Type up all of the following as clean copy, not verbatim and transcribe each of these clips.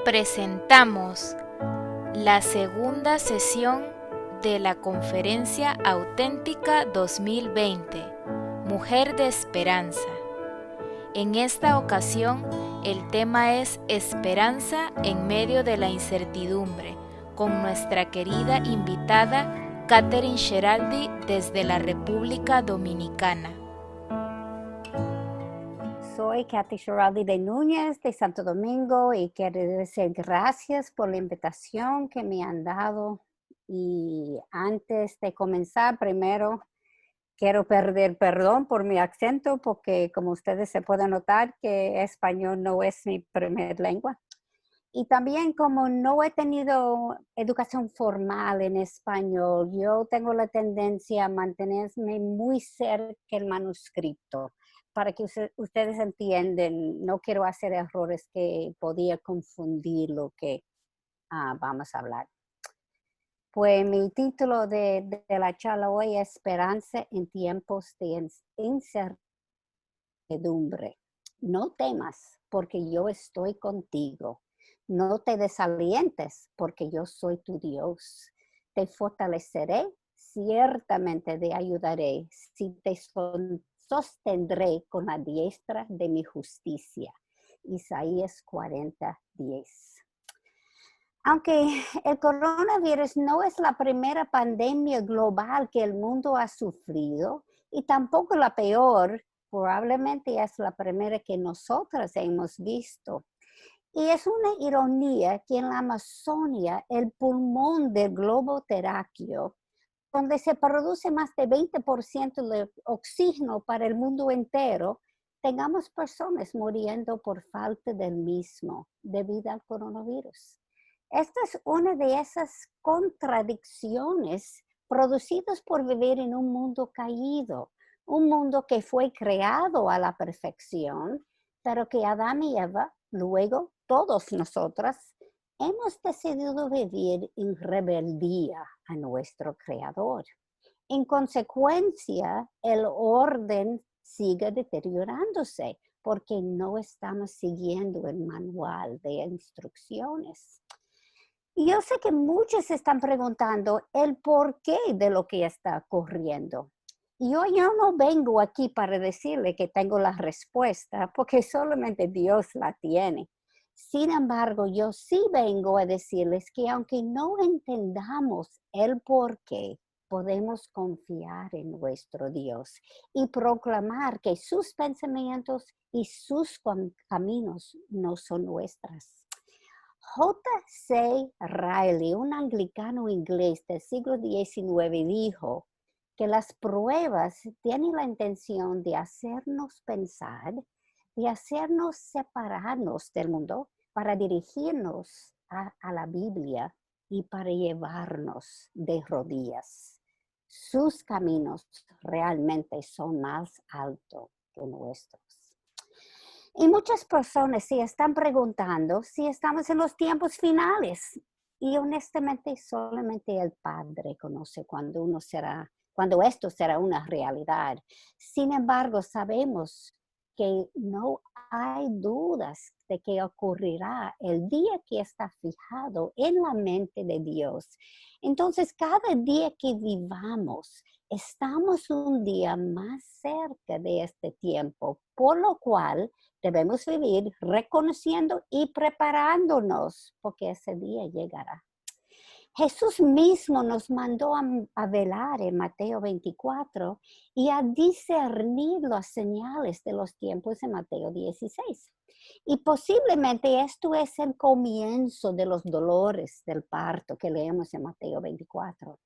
Presentamos la segunda sesión de la Conferencia Auténtica 2020, Mujer de Esperanza. En esta ocasión, el tema es Esperanza en medio de la incertidumbre, con nuestra querida invitada Catherine Sheraldi desde la República Dominicana. Soy Kathy Sheraldi de Núñez, de Santo Domingo, y quiero decir gracias por la invitación que me han dado. Y antes de comenzar, primero quiero pedir perdón por mi acento, porque como ustedes se pueden notar que español no es mi primer lengua. Y también como no he tenido educación formal en español, yo tengo la tendencia a mantenerme muy cerca del manuscrito para que ustedes entiendan. No quiero hacer errores que podía confundir lo que vamos a hablar. Pues mi título de la charla hoy es Esperanza en tiempos de incertidumbre. No temas, porque yo estoy contigo. No te desalientes, porque yo soy tu Dios. Te fortaleceré, ciertamente te ayudaré, si te sostendré con la diestra de mi justicia. Isaías 40:10. Aunque el coronavirus no es la primera pandemia global que el mundo ha sufrido, y tampoco la peor, probablemente es la primera que nosotras hemos visto. Y es una ironía que en la Amazonia, el pulmón del globo terráqueo, donde se produce más de 20% del oxígeno para el mundo entero, tengamos personas muriendo por falta del mismo debido al coronavirus. Esta es una de esas contradicciones producidas por vivir en un mundo caído, un mundo que fue creado a la perfección, pero que Adán y Eva, luego todos nosotras, hemos decidido vivir en rebeldía a nuestro Creador. En consecuencia, el orden sigue deteriorándose porque no estamos siguiendo el manual de instrucciones. Y yo sé que muchos se están preguntando el porqué de lo que está ocurriendo. Y yo no vengo aquí para decirle que tengo la respuesta, porque solamente Dios la tiene. Sin embargo, yo sí vengo a decirles que aunque no entendamos el porqué, podemos confiar en nuestro Dios y proclamar que sus pensamientos y sus caminos no son nuestras. J.C. Riley, un anglicano inglés del siglo XIX, dijo que las pruebas tienen la intención de hacernos pensar, de hacernos separarnos del mundo para dirigirnos a la Biblia y para llevarnos de rodillas. Sus caminos realmente son más altos que nuestros. Y muchas personas se están preguntando si estamos en los tiempos finales. Y honestamente, solamente el Padre conoce cuando esto será una realidad. Sin embargo, sabemos que no hay dudas de que ocurrirá el día que está fijado en la mente de Dios. Entonces, cada día que vivamos, estamos un día más cerca de este tiempo, por lo cual debemos vivir reconociendo y preparándonos, porque ese día llegará. Jesús mismo nos mandó a velar en Mateo 24 y a discernir las señales de los tiempos en Mateo 16. Y posiblemente esto es el comienzo de los dolores del parto que leemos en Mateo 24.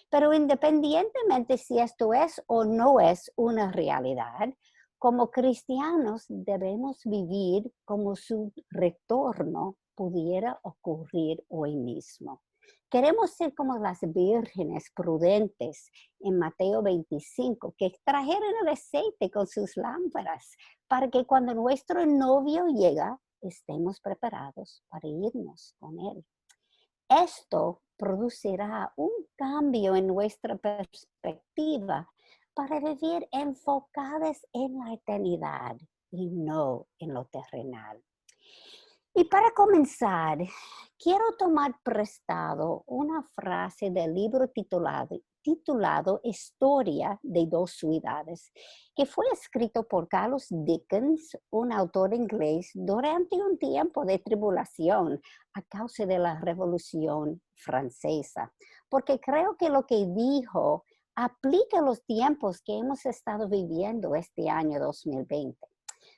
Pero independientemente si esto es o no es una realidad, como cristianos debemos vivir como su retorno pudiera ocurrir hoy mismo. Queremos ser como las vírgenes prudentes en Mateo 25, que trajeron el aceite con sus lámparas, para que cuando nuestro novio llega, estemos preparados para irnos con él. Esto producirá un cambio en nuestra perspectiva para vivir enfocadas en la eternidad y no en lo terrenal. Y para comenzar, quiero tomar prestado una frase del libro titulado Historia de dos ciudades, que fue escrito por Carlos Dickens, un autor inglés, durante un tiempo de tribulación a causa de la Revolución Francesa, porque creo que lo que dijo aplica a los tiempos que hemos estado viviendo este año 2020.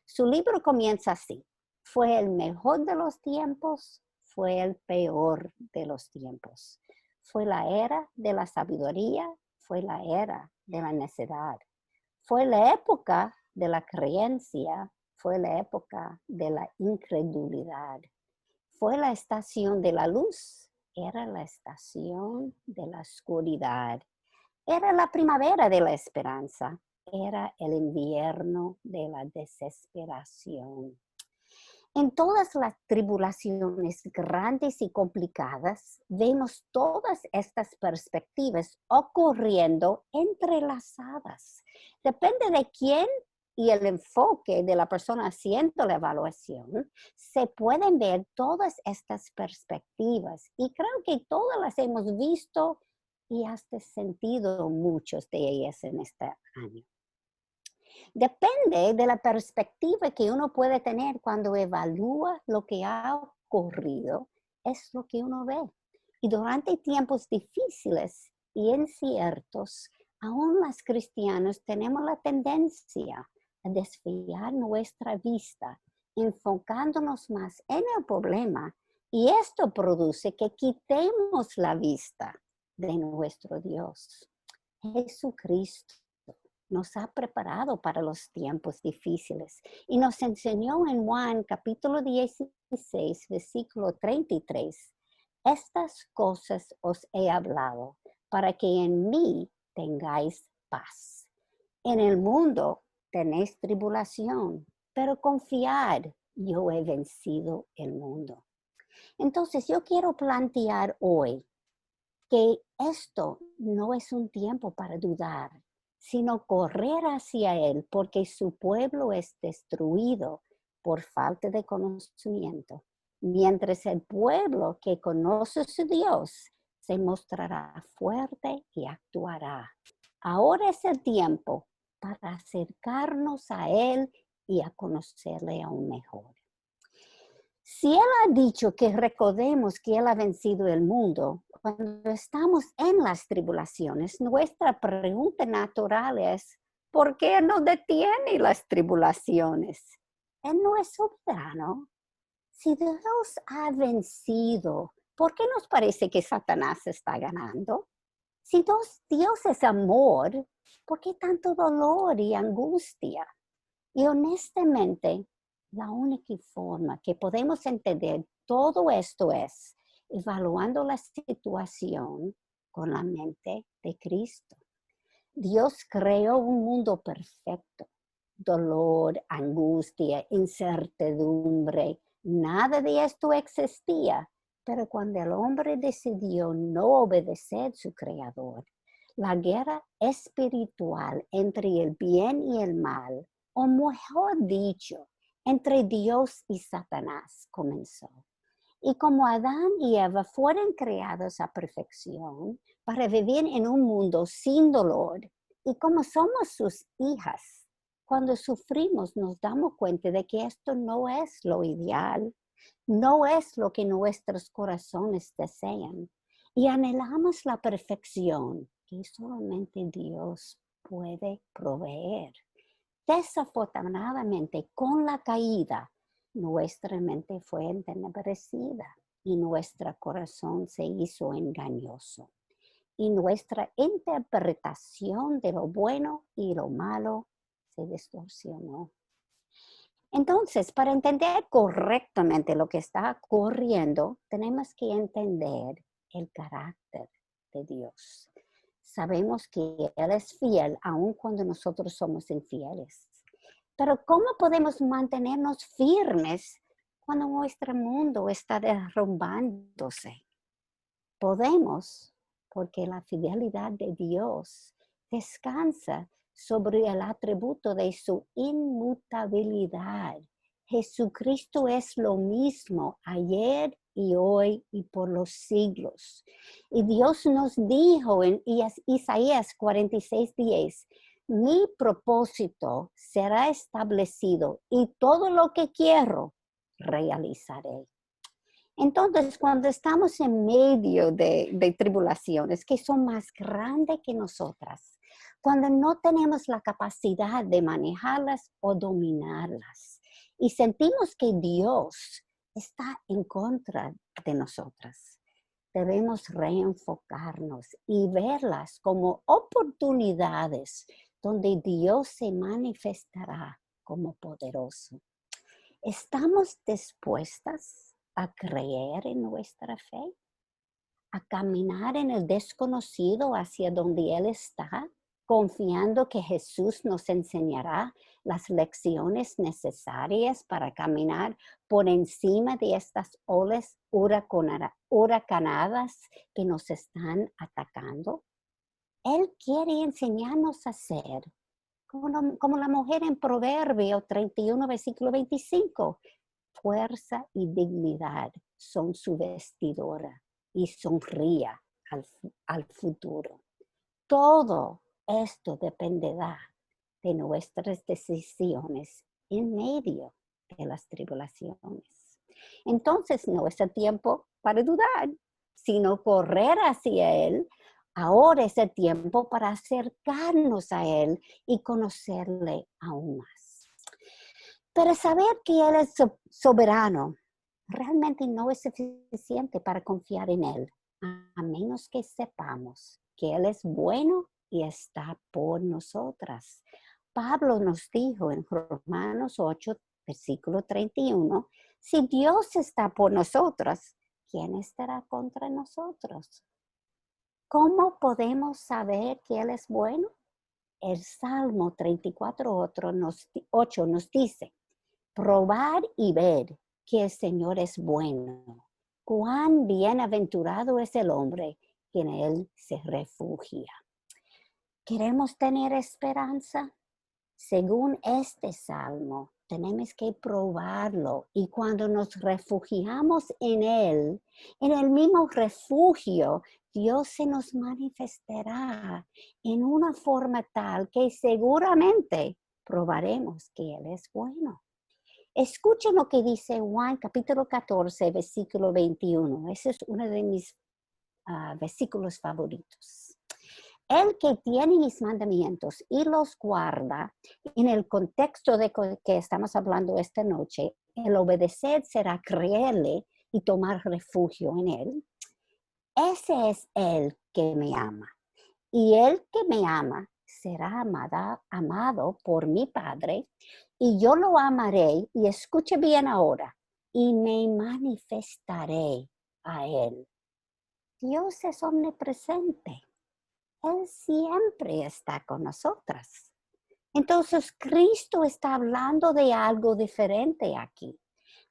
Su libro comienza así: fue el mejor de los tiempos, fue el peor de los tiempos. Fue la era de la sabiduría, fue la era de la necedad. Fue la época de la creencia, fue la época de la incredulidad. Fue la estación de la luz, era la estación de la oscuridad. Era la primavera de la esperanza, era el invierno de la desesperación. En todas las tribulaciones grandes y complicadas, vemos todas estas perspectivas ocurriendo entrelazadas. Depende de quién y el enfoque de la persona haciendo la evaluación, se pueden ver todas estas perspectivas. Y creo que todas las hemos visto y hasta sentido muchos de ellas en este año. Depende de la perspectiva que uno puede tener cuando evalúa lo que ha ocurrido, es lo que uno ve. Y durante tiempos difíciles y inciertos, aún los cristianos tenemos la tendencia a desviar nuestra vista, enfocándonos más en el problema, y esto produce que quitemos la vista de nuestro Dios. Jesucristo nos ha preparado para los tiempos difíciles y nos enseñó en Juan capítulo 16, versículo 33, estas cosas os he hablado para que en mí tengáis paz. En el mundo tenéis tribulación, pero confiad, yo he vencido el mundo. Entonces yo quiero plantear hoy que esto no es un tiempo para dudar, sino correr hacia Él, porque su pueblo es destruido por falta de conocimiento, mientras el pueblo que conoce a su Dios se mostrará fuerte y actuará. Ahora es el tiempo para acercarnos a Él y a conocerle aún mejor. Si Él ha dicho que recordemos que Él ha vencido el mundo, cuando estamos en las tribulaciones, nuestra pregunta natural es, ¿por qué no detiene las tribulaciones? Él no es soberano. Si Dios ha vencido, ¿por qué nos parece que Satanás está ganando? Si Dios es amor, ¿por qué tanto dolor y angustia? Y honestamente, la única forma que podemos entender todo esto es evaluando la situación con la mente de Cristo. Dios creó un mundo perfecto. Dolor, angustia, incertidumbre, nada de esto existía. Pero cuando el hombre decidió no obedecer a su creador, la guerra espiritual entre el bien y el mal, o mejor dicho, entre Dios y Satanás, comenzó. Y como Adán y Eva fueron creados a perfección para vivir en un mundo sin dolor, y como somos sus hijas, cuando sufrimos nos damos cuenta de que esto no es lo ideal, no es lo que nuestros corazones desean, y anhelamos la perfección que solamente Dios puede proveer. Desafortunadamente, con la caída, nuestra mente fue entenebrecida y nuestro corazón se hizo engañoso. Y nuestra interpretación de lo bueno y lo malo se distorsionó. Entonces, para entender correctamente lo que está ocurriendo, tenemos que entender el carácter de Dios. Sabemos que Él es fiel aun cuando nosotros somos infieles. Pero ¿cómo podemos mantenernos firmes cuando nuestro mundo está derrumbándose? Podemos, porque la fidelidad de Dios descansa sobre el atributo de su inmutabilidad. Jesucristo es lo mismo ayer y hoy y por los siglos. Y Dios nos dijo en Isaías 46:10, mi propósito será establecido y todo lo que quiero realizaré. Entonces, cuando estamos en medio de tribulaciones que son más grandes que nosotras, cuando no tenemos la capacidad de manejarlas o dominarlas, y sentimos que Dios está en contra de nosotras, debemos reenfocarnos y verlas como oportunidades donde Dios se manifestará como poderoso. ¿Estamos dispuestas a creer en nuestra fe? ¿A caminar en el desconocido hacia donde Él está, confiando que Jesús nos enseñará las lecciones necesarias para caminar por encima de estas olas huracanadas que nos están atacando? Él quiere enseñarnos a ser como la mujer en Proverbio 31, versículo 25. Fuerza y dignidad son su vestidura y sonría al futuro. Todo esto dependerá de nuestras decisiones en medio de las tribulaciones. Entonces no es el tiempo para dudar, sino correr hacia Él. Ahora es el tiempo para acercarnos a Él y conocerle aún más. Pero saber que Él es soberano realmente no es suficiente para confiar en Él, a menos que sepamos que Él es bueno y está por nosotras. Pablo nos dijo en Romanos 8, versículo 31, si Dios está por nosotros, ¿quién estará contra nosotros? ¿Cómo podemos saber que Él es bueno? El Salmo 34:8 nos dice, probar y ver que el Señor es bueno. Cuán bienaventurado es el hombre que en Él se refugia. ¿Queremos tener esperanza? Según este salmo, tenemos que probarlo y cuando nos refugiamos en Él, en el mismo refugio, Dios se nos manifestará en una forma tal que seguramente probaremos que Él es bueno. Escuchen lo que dice Juan capítulo 14, versículo 21. Ese es uno de mis versículos favoritos. El que tiene mis mandamientos y los guarda, en el contexto de que estamos hablando esta noche, el obedecer será creerle y tomar refugio en Él. Ese es el que me ama. Y el que me ama será amado por mi Padre, y yo lo amaré, y escuche bien ahora, y me manifestaré a Él. Dios es omnipresente. Él siempre está con nosotras. Entonces, Cristo está hablando de algo diferente aquí,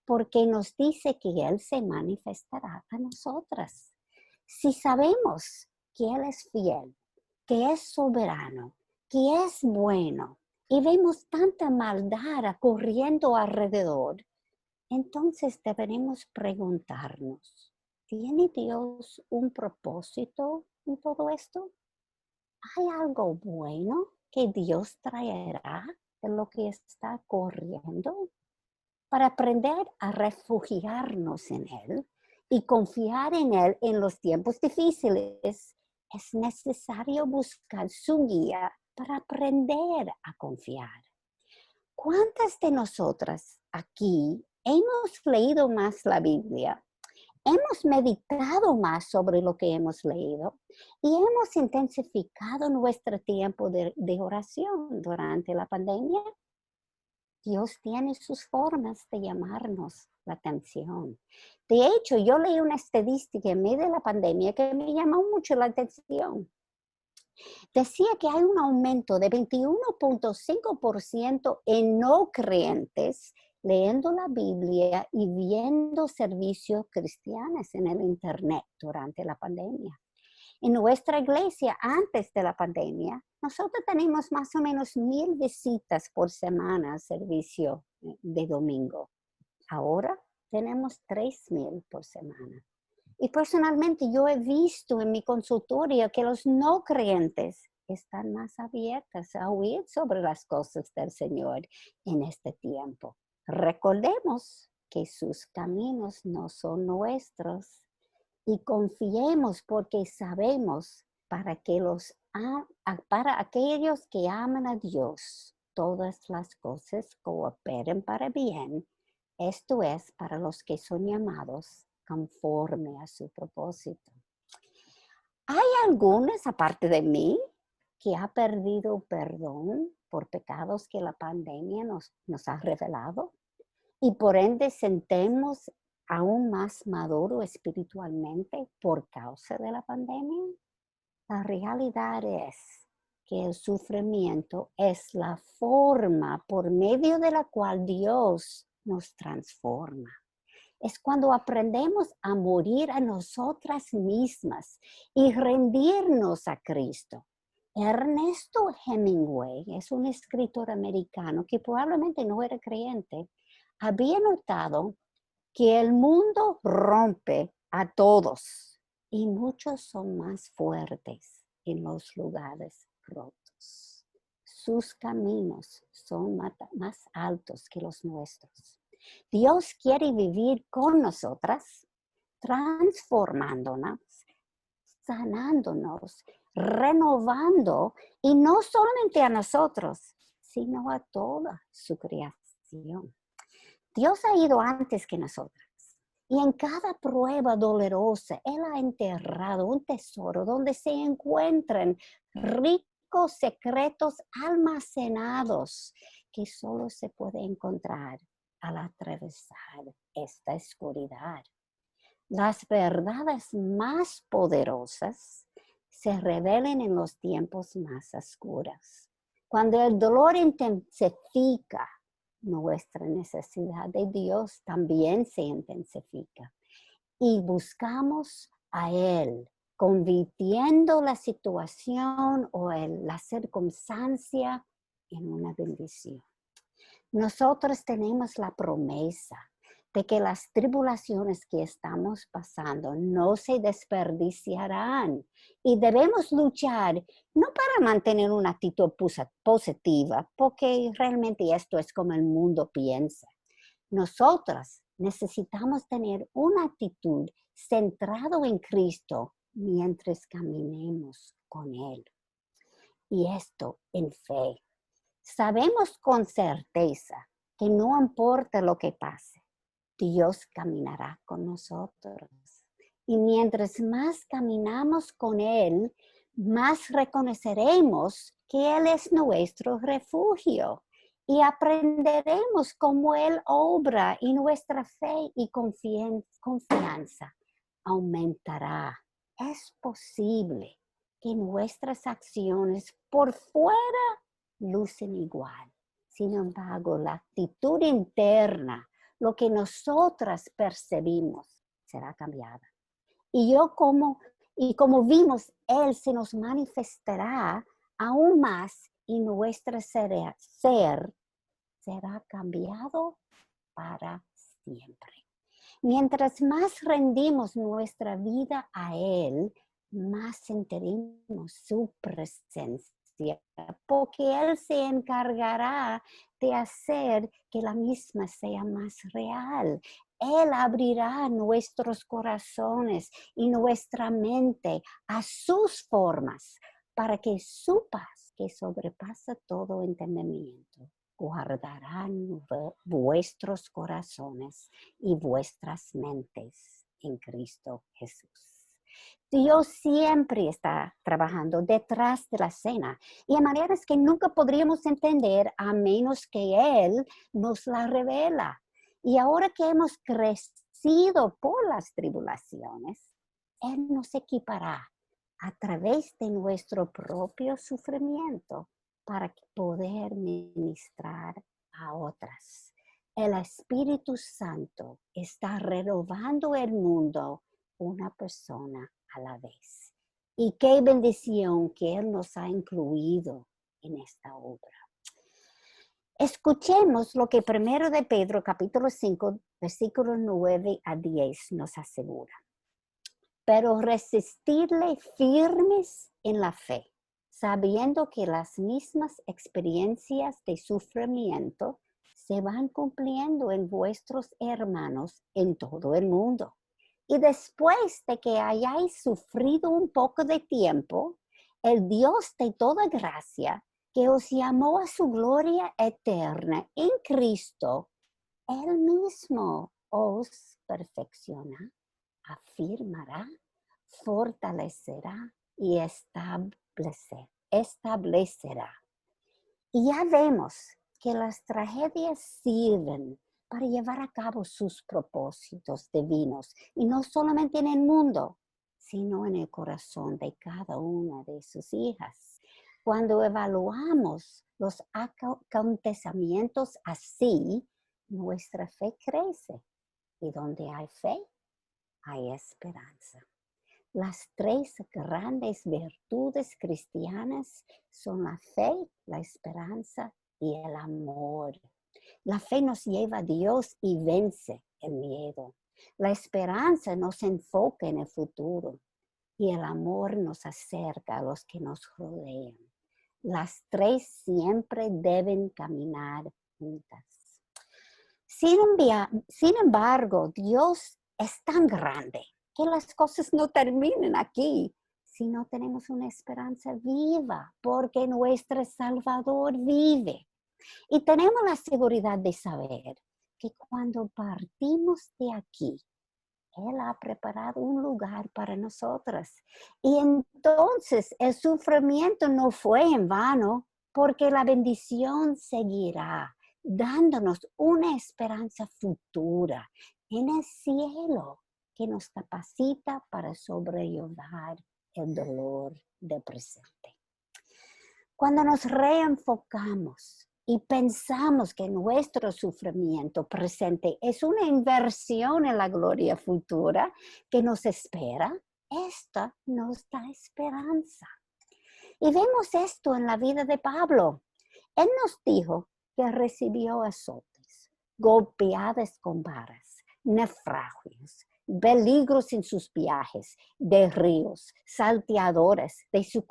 porque nos dice que Él se manifestará a nosotras. Si sabemos que Él es fiel, que es soberano, que es bueno, y vemos tanta maldad ocurriendo alrededor, entonces deberemos preguntarnos, ¿tiene Dios un propósito en todo esto? ¿Hay algo bueno que Dios traerá de lo que está ocurriendo? Para aprender a refugiarnos en Él y confiar en Él en los tiempos difíciles, es necesario buscar su guía para aprender a confiar. ¿Cuántas de nosotras aquí hemos leído más la Biblia? Hemos meditado más sobre lo que hemos leído y hemos intensificado nuestro tiempo de oración durante la pandemia. Dios tiene sus formas de llamarnos la atención. De hecho, yo leí una estadística en medio de la pandemia que me llamó mucho la atención. Decía que hay un aumento de 21.5% en no creyentes leyendo la Biblia y viendo servicios cristianos en el Internet durante la pandemia. En nuestra iglesia, antes de la pandemia, nosotros tenemos más o menos 1,000 visitas por semana al servicio de domingo. Ahora tenemos 3,000 por semana. Y personalmente yo he visto en mi consultorio que los no creyentes están más abiertos a oír sobre las cosas del Señor en este tiempo. Recordemos que sus caminos no son nuestros y confiemos porque sabemos para aquellos que aman a Dios, todas las cosas cooperen para bien. Esto es para los que son llamados conforme a su propósito. ¿Hay algunos, aparte de mí, que ha perdido perdón por pecados que la pandemia nos ha revelado? Y por ende sentemos aún más maduro espiritualmente por causa de la pandemia. La realidad es que el sufrimiento es la forma por medio de la cual Dios nos transforma. Es cuando aprendemos a morir a nosotras mismas y rendirnos a Cristo. Ernesto Hemingway es un escritor americano que probablemente no era creyente. Había notado que el mundo rompe a todos y muchos son más fuertes en los lugares rotos. Sus caminos son más altos que los nuestros. Dios quiere vivir con nosotras, transformándonos, sanándonos, renovando, y no solamente a nosotros, sino a toda su creación. Dios ha ido antes que nosotras. Y en cada prueba dolorosa, Él ha enterrado un tesoro donde se encuentran ricos secretos almacenados que solo se puede encontrar al atravesar esta oscuridad. Las verdades más poderosas se revelan en los tiempos más oscuros. Cuando el dolor intensifica, nuestra necesidad de Dios también se intensifica. Y buscamos a Él, convirtiendo la situación o la circunstancia en una bendición. Nosotros tenemos la promesa de que las tribulaciones que estamos pasando no se desperdiciarán y debemos luchar no para mantener una actitud positiva, porque realmente esto es como el mundo piensa. Nosotras necesitamos tener una actitud centrada en Cristo mientras caminemos con Él. Y esto en fe. Sabemos con certeza que no importa lo que pase, Dios caminará con nosotros. Y mientras más caminamos con Él, más reconoceremos que Él es nuestro refugio. Y aprenderemos cómo Él obra y nuestra fe y confianza aumentará. Es posible que nuestras acciones por fuera lucen igual. Sin embargo, la actitud interna, lo que nosotras percibimos, será cambiada. Y como vimos, Él se nos manifestará aún más y nuestro ser será cambiado para siempre. Mientras más rendimos nuestra vida a Él, más sentiremos su presencia, porque Él se encargará de hacer que la misma sea más real. Él abrirá nuestros corazones y nuestra mente a sus formas para que su paz, que sobrepasa todo entendimiento, guardarán vuestros corazones y vuestras mentes en Cristo Jesús. Dios siempre está trabajando detrás de la escena y de maneras que nunca podríamos entender a menos que Él nos la revela. Y ahora que hemos crecido por las tribulaciones, Él nos equipará a través de nuestro propio sufrimiento para poder ministrar a otras. El Espíritu Santo está renovando el mundo una persona a la vez. Y qué bendición que Él nos ha incluido en esta obra. Escuchemos lo que 1 de Pedro, capítulo 5, versículos 9 a 10 nos asegura. Pero resistirle firmes en la fe, sabiendo que las mismas experiencias de sufrimiento se van cumpliendo en vuestros hermanos en todo el mundo. Y después de que hayáis sufrido un poco de tiempo, el Dios de toda gracia, que os llamó a su gloria eterna en Cristo, Él mismo os perfecciona, afirmará, fortalecerá y establecerá. Y ya vemos que las tragedias sirven para llevar a cabo sus propósitos divinos, y no solamente en el mundo, sino en el corazón de cada una de sus hijas. Cuando evaluamos los acontecimientos así, nuestra fe crece, y donde hay fe, hay esperanza. Las 3 grandes virtudes cristianas son la fe, la esperanza y el amor. La fe nos lleva a Dios y vence el miedo. La esperanza nos enfoca en el futuro y el amor nos acerca a los que nos rodean. Las 3 siempre deben caminar juntas. Sin embargo, Dios es tan grande que las cosas no terminan aquí si no tenemos una esperanza viva, porque nuestro Salvador vive. Y tenemos la seguridad de saber que cuando partimos de aquí, Él ha preparado un lugar para nosotras. Y entonces el sufrimiento no fue en vano, porque la bendición seguirá dándonos una esperanza futura en el cielo que nos capacita para sobrellevar el dolor del presente. Cuando nos reenfocamos y pensamos que nuestro sufrimiento presente es una inversión en la gloria futura que nos espera, esta nos da esperanza. Y vemos esto en la vida de Pablo. Él nos dijo que recibió azotes, golpeadas con varas, naufragios, peligros en sus viajes, de ríos, salteadores, de sus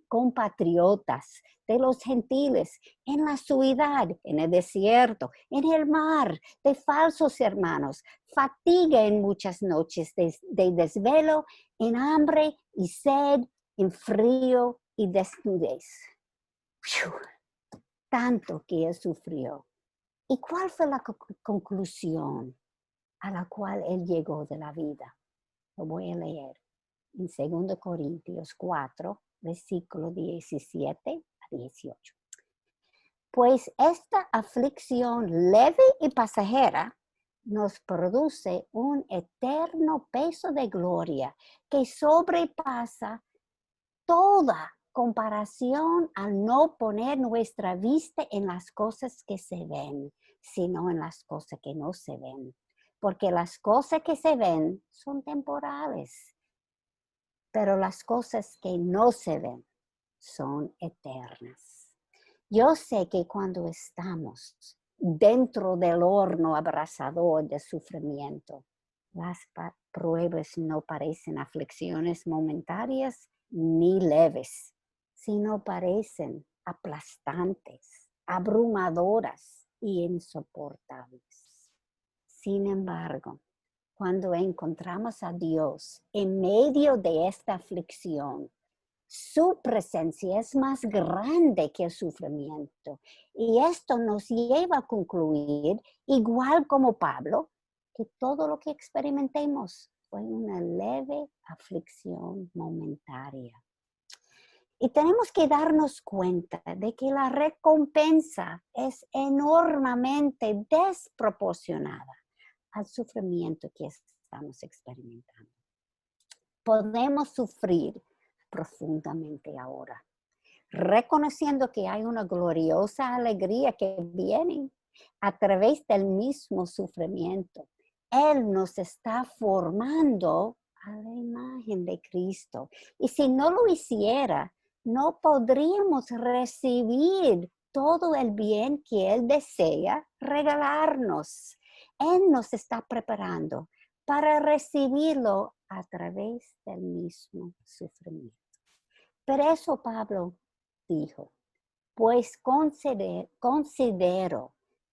compatriotas, de los gentiles, en la ciudad, en el desierto, en el mar, de falsos hermanos, fatiga en muchas noches de desvelo, en hambre y sed, en frío y desnudez. Tanto que él sufrió. ¿Y cuál fue la conclusión a la cual él llegó de la vida? Lo voy a leer en 2 Corintios 4, versículo 17 a 18. Pues esta aflicción leve y pasajera nos produce un eterno peso de gloria que sobrepasa toda comparación al no poner nuestra vista en las cosas que se ven, sino en las cosas que no se ven. Porque las cosas que se ven son temporales, pero las cosas que no se ven son eternas. Yo sé que cuando estamos dentro del horno abrasador de sufrimiento, las pruebas no parecen aflicciones momentáneas ni leves, sino parecen aplastantes, abrumadoras y insoportables. Sin embargo, cuando encontramos a Dios en medio de esta aflicción, su presencia es más grande que el sufrimiento. Y esto nos lleva a concluir, igual como Pablo, que todo lo que experimentemos fue una leve aflicción momentaria. Y tenemos que darnos cuenta de que la recompensa es enormemente desproporcionada al sufrimiento que estamos experimentando. Podemos sufrir profundamente ahora, reconociendo que hay una gloriosa alegría que viene a través del mismo sufrimiento. Él nos está formando a la imagen de Cristo. Y si no lo hiciera, no podríamos recibir todo el bien que Él desea regalarnos. Él nos está preparando para recibirlo a través del mismo sufrimiento. Por eso Pablo dijo, pues considero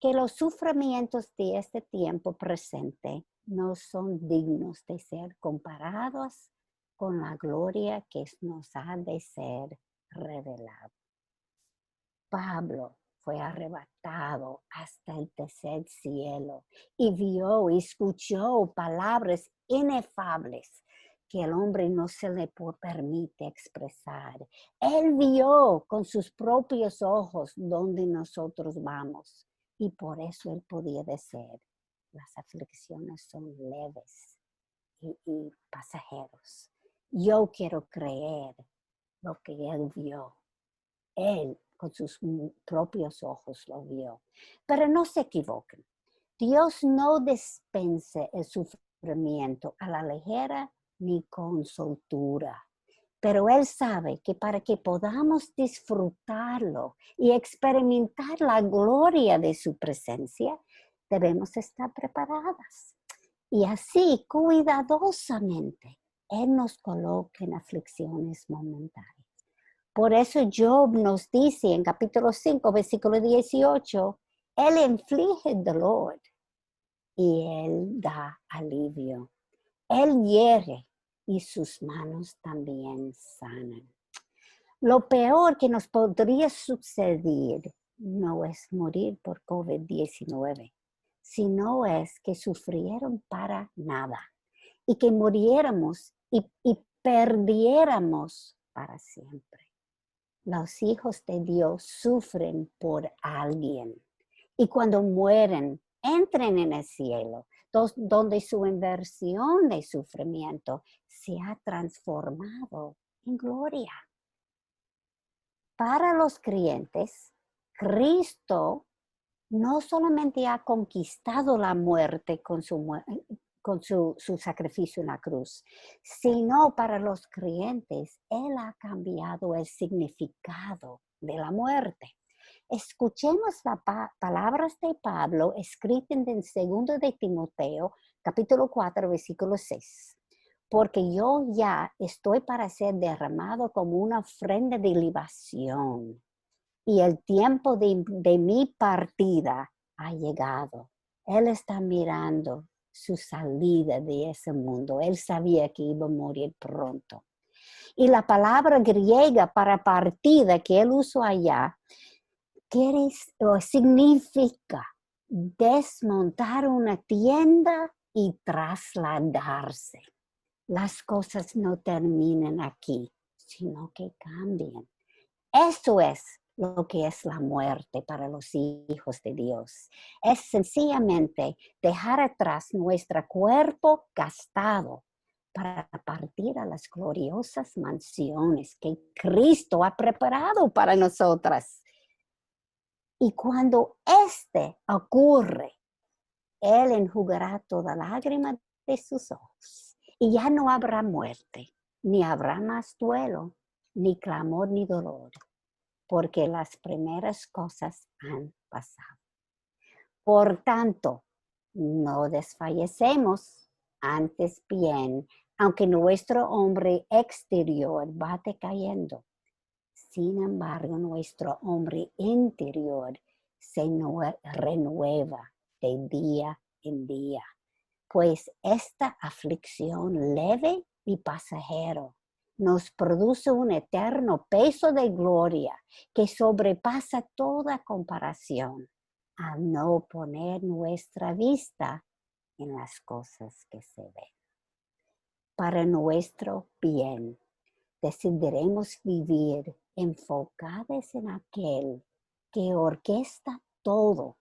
que los sufrimientos de este tiempo presente no son dignos de ser comparados con la gloria que nos ha de ser revelada. Pablo fue arrebatado hasta el tercer cielo y vio y escuchó palabras inefables que el hombre no se le permite expresar. Él vio con sus propios ojos dónde nosotros vamos y por eso él podía decir, las aflicciones son leves y pasajeros. Yo quiero creer lo que él vio. Él con sus propios ojos lo vio. Pero no se equivoquen. Dios no dispensa el sufrimiento a la ligera ni con soltura. Pero Él sabe que para que podamos disfrutarlo y experimentar la gloria de su presencia, debemos estar preparadas. Y así, cuidadosamente, Él nos coloca en aflicciones momentáneas. Por eso Job nos dice en capítulo 5, versículo 18, Él inflige dolor y Él da alivio. Él hiere y sus manos también sanan. Lo peor que nos podría suceder no es morir por COVID-19, sino es que sufrieron para nada y que muriéramos y perdiéramos para siempre. Los hijos de Dios sufren por alguien y cuando mueren, entran en el cielo, donde su inversión de sufrimiento se ha transformado en gloria. Para los creyentes, Cristo no solamente ha conquistado la muerte con su sacrificio en la cruz, sino para los creyentes, Él ha cambiado el significado de la muerte. Escuchemos las palabras de Pablo escritas en el 2 de Timoteo, capítulo 4, versículo 6. Porque yo ya estoy para ser derramado como una ofrenda de libación y el tiempo de mi partida ha llegado. Él está mirando su salida de ese mundo. Él sabía que iba a morir pronto. Y la palabra griega para partida que él usó allá significa desmontar una tienda y trasladarse. Las cosas no terminan aquí, sino que cambian. Eso es lo que es la muerte para los hijos de Dios. Es sencillamente dejar atrás nuestro cuerpo gastado para partir a las gloriosas mansiones que Cristo ha preparado para nosotras. Y cuando ocurre, Él enjugará toda lágrima de sus ojos. Y ya no habrá muerte, ni habrá más duelo, ni clamor, ni dolor, porque las primeras cosas han pasado. Por tanto, no desfallecemos, antes bien, aunque nuestro hombre exterior va decayendo. Sin embargo, nuestro hombre interior se renueva de día en día, pues esta aflicción leve y pasajero nos produce un eterno peso de gloria que sobrepasa toda comparación al no poner nuestra vista en las cosas que se ven. Para nuestro bien, decidiremos vivir enfocados en aquel que orquesta todo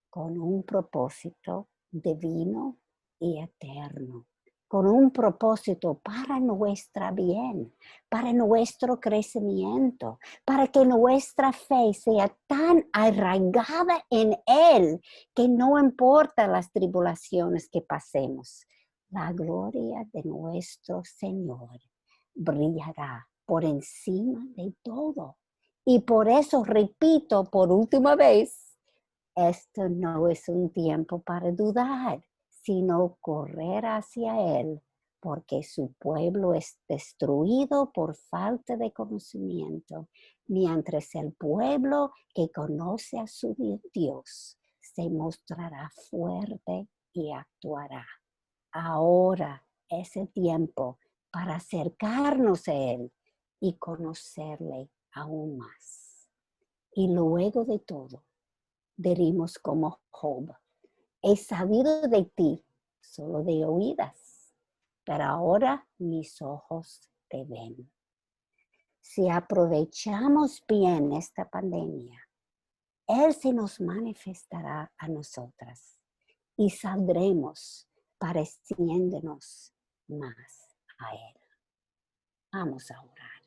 con un propósito divino y eterno, con un propósito para nuestro bien, para nuestro crecimiento, para que nuestra fe sea tan arraigada en Él que no importa las tribulaciones que pasemos, la gloria de nuestro Señor brillará por encima de todo Y por eso repito por última vez, esto no es un tiempo para dudar, sino correr hacia Él, porque su pueblo es destruido por falta de conocimiento, mientras el pueblo que conoce a su Dios se mostrará fuerte y actuará. Ahora es el tiempo para acercarnos a Él y conocerle aún más. Y luego de todo, diremos como Job: he sabido de ti solo de oídas, pero ahora mis ojos te ven. Si aprovechamos bien esta pandemia, Él se nos manifestará a nosotras y saldremos pareciéndonos más a Él. Vamos a orar.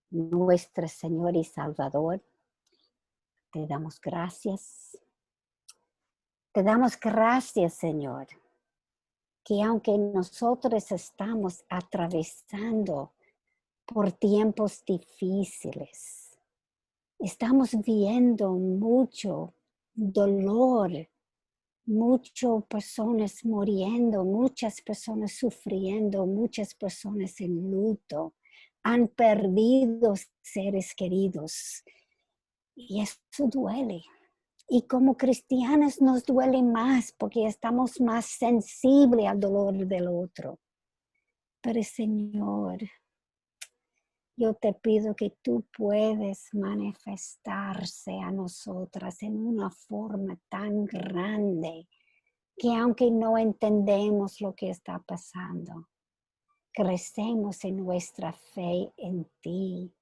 Nuestro Señor y Salvador, te damos gracias. Te damos gracias, Señor, que aunque nosotros estamos atravesando por tiempos difíciles, estamos viendo mucho dolor, muchas personas muriendo, muchas personas sufriendo, muchas personas en luto, han perdido seres queridos. Y eso duele. Y como cristianos nos duele más porque estamos más sensibles al dolor del otro. Pero Señor, yo te pido que tú puedes manifestarse a nosotras en una forma tan grande que aunque no entendemos lo que está pasando, crecemos en nuestra fe en ti.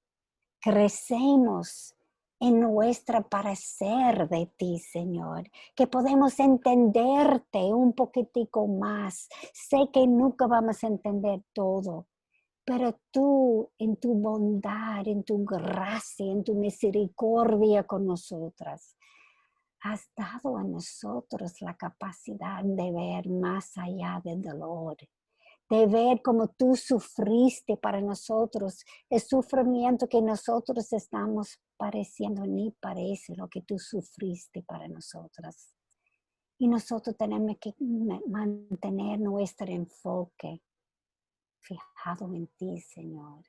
Crecemos en nuestro parecer de ti, Señor, que podemos entenderte un poquitico más. Sé que nunca vamos a entender todo, pero tú en tu bondad, en tu gracia, en tu misericordia con nosotras, has dado a nosotros la capacidad de ver más allá del dolor, de ver cómo tú sufriste para nosotros, el sufrimiento que nosotros estamos padeciendo ni parece lo que tú sufriste para nosotras. Y nosotros tenemos que mantener nuestro enfoque fijado en ti, Señor.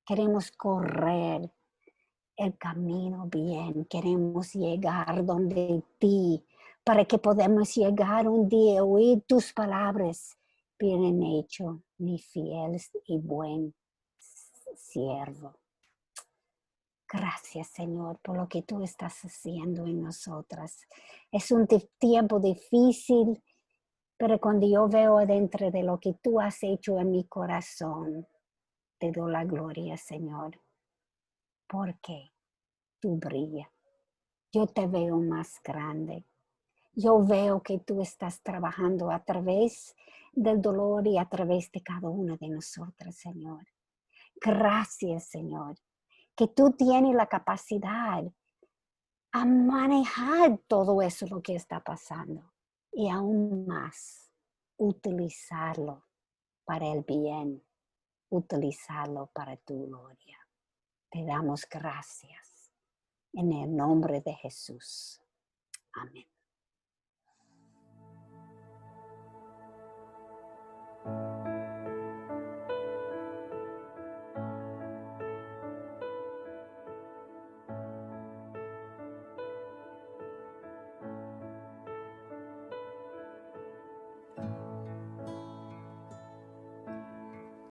Queremos correr el camino bien, queremos llegar donde ti, para que podamos llegar un día a oír tus palabras. Bien hecho, mi fiel y buen siervo. Gracias, Señor, por lo que tú estás haciendo en nosotras. Es un tiempo difícil, pero cuando yo veo adentro de lo que tú has hecho en mi corazón, te doy la gloria, Señor, porque tú brillas. Yo te veo más grande. Yo veo que tú estás trabajando a través del dolor y a través de cada una de nosotras, Señor. Gracias, Señor, que tú tienes la capacidad a manejar todo eso lo que está pasando y aún más utilizarlo para el bien, utilizarlo para tu gloria. Te damos gracias en el nombre de Jesús. Amén.